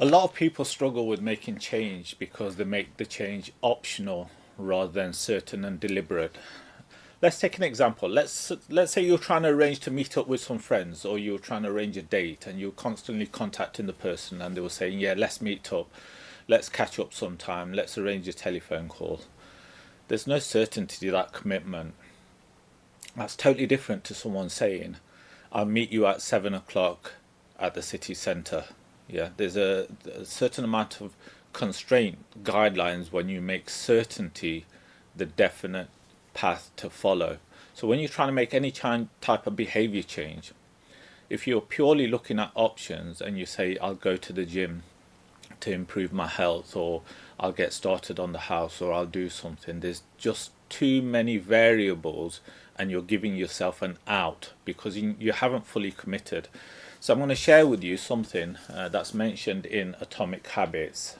A lot of people struggle with making change because they make the change optional rather than certain and deliberate. Let's take an example. Let's say you're trying to arrange to meet up with some friends, or you're trying to arrange a date, and you're constantly contacting the person, and they were saying, "Yeah, let's meet up, let's catch up sometime, let's arrange a telephone call." There's no certainty to that commitment. That's totally different to someone saying, "I'll meet you at 7 o'clock at the city centre." Yeah, there's a certain amount of constraint guidelines when you make certainty the definite path to follow. So when you're trying to make any type of behavior change, if you're purely looking at options and you say, "I'll go to the gym to improve my health," or "I'll get started on the house," or "I'll do something," there's just too many variables, and you're giving yourself an out because you haven't fully committed. So I'm going to share with you something that's mentioned in Atomic Habits.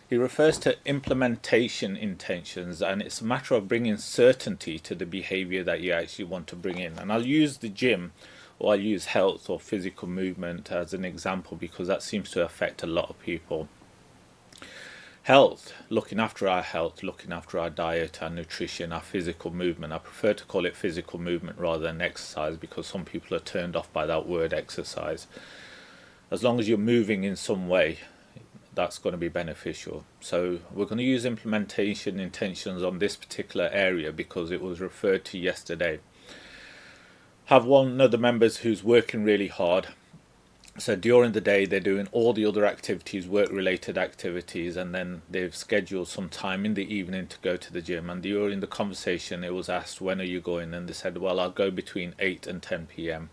He refers to implementation intentions, and it's a matter of bringing certainty to the behavior that you actually want to bring in. And I'll use the gym, or I'll use health or physical movement as an example because that seems to affect a lot of people. Health, looking after our health, looking after our diet, our nutrition, our physical movement. I prefer to call it physical movement rather than exercise because some people are turned off by that word exercise. As long as you're moving in some way, that's going to be beneficial. So we're going to use implementation intentions on this particular area because it was referred to yesterday. Have one of the members who's working really hard. So during the day they're doing all the other activities, work related activities, and then they've scheduled some time in the evening to go to the gym. And during the conversation it was asked, "When are you going?" And they said, "Well, I'll go between 8 and 10 p.m."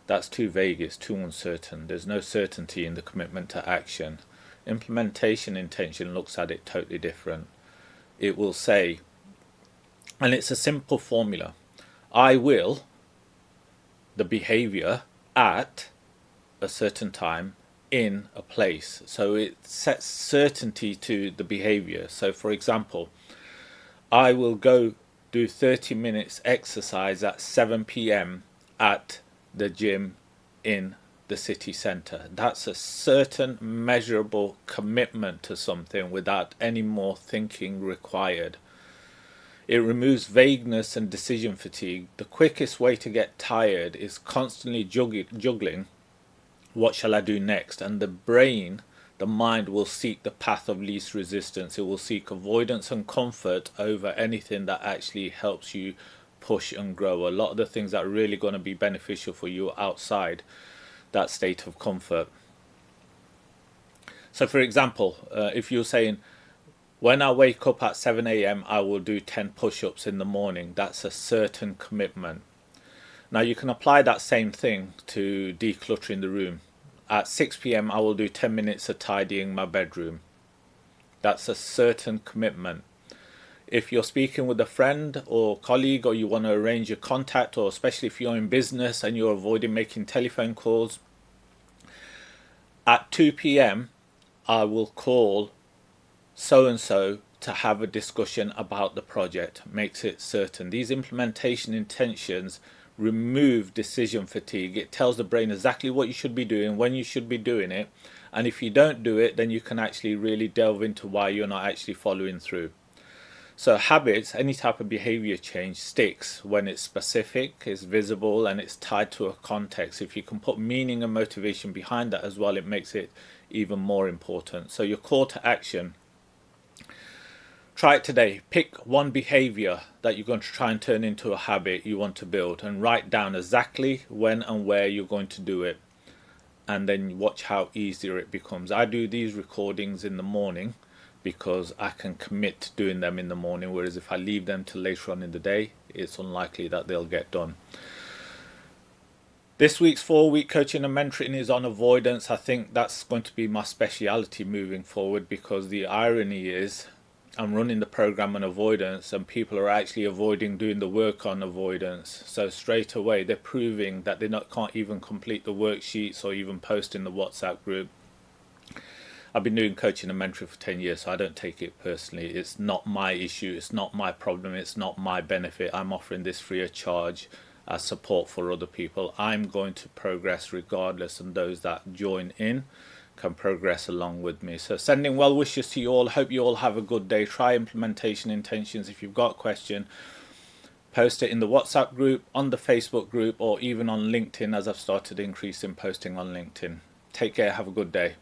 That's too vague, it's too uncertain. There's no certainty in the commitment to action. Implementation intention looks at it totally different. It will say, and it's a simple formula: "I will," the behavior, "at a certain time in a place." So it sets certainty to the behavior. So for example, "I will go do 30 minutes exercise at 7 p.m. at the gym in the city centre." That's a certain measurable commitment to something without any more thinking required. It removes vagueness and decision fatigue. The quickest way to get tired is constantly juggling, "What shall I do next?" And the brain, the mind, will seek the path of least resistance. It will seek avoidance and comfort over anything that actually helps you push and grow. A lot of the things that are really going to be beneficial for you outside that state of comfort. So for example, if you're saying, "When I wake up at 7 a.m. I will do 10 push-ups in the morning," that's a certain commitment. Now you can apply that same thing to decluttering the room. "At 6 p.m. I will do 10 minutes of tidying my bedroom." That's a certain commitment. If you're speaking with a friend or colleague, or you want to arrange a contact, or especially if you're in business and you're avoiding making telephone calls, "At 2 p.m. I will call so and so to have a discussion about the project," makes it certain. These implementation intentions remove decision fatigue. It tells the brain exactly what you should be doing, when you should be doing it, and if you don't do it, then you can actually really delve into why you're not actually following through. So habits, any type of behavior change, sticks when it's specific, it's visible, and it's tied to a context. If you can put meaning and motivation behind that as well, it makes it even more important. So your call to action: try it today. Pick one behavior that you're going to try and turn into a habit you want to build, and write down exactly when and where you're going to do it. And then watch how easier it becomes. I do these recordings in the morning because I can commit to doing them in the morning, whereas if I leave them till later on in the day, it's unlikely that they'll get done. This week's 4 week coaching and mentoring is on avoidance. I think that's going to be my speciality moving forward, because the irony is I'm running the program on avoidance and people are actually avoiding doing the work on avoidance. So straight away they're proving that they can't even complete the worksheets or even post in the WhatsApp group. I've been doing coaching and mentoring for 10 years, so I don't take it personally. It's not my issue, it's not my problem, it's not my benefit. I'm offering this free of charge as support for other people. I'm going to progress regardless, and those that join in can progress along with me. So sending well wishes to you all. Hope you all have a good day. Try implementation intentions. If you've got a question, post it in the WhatsApp group, on the Facebook group, or even on LinkedIn, as I've started increasing posting on LinkedIn. Take care. Have a good day.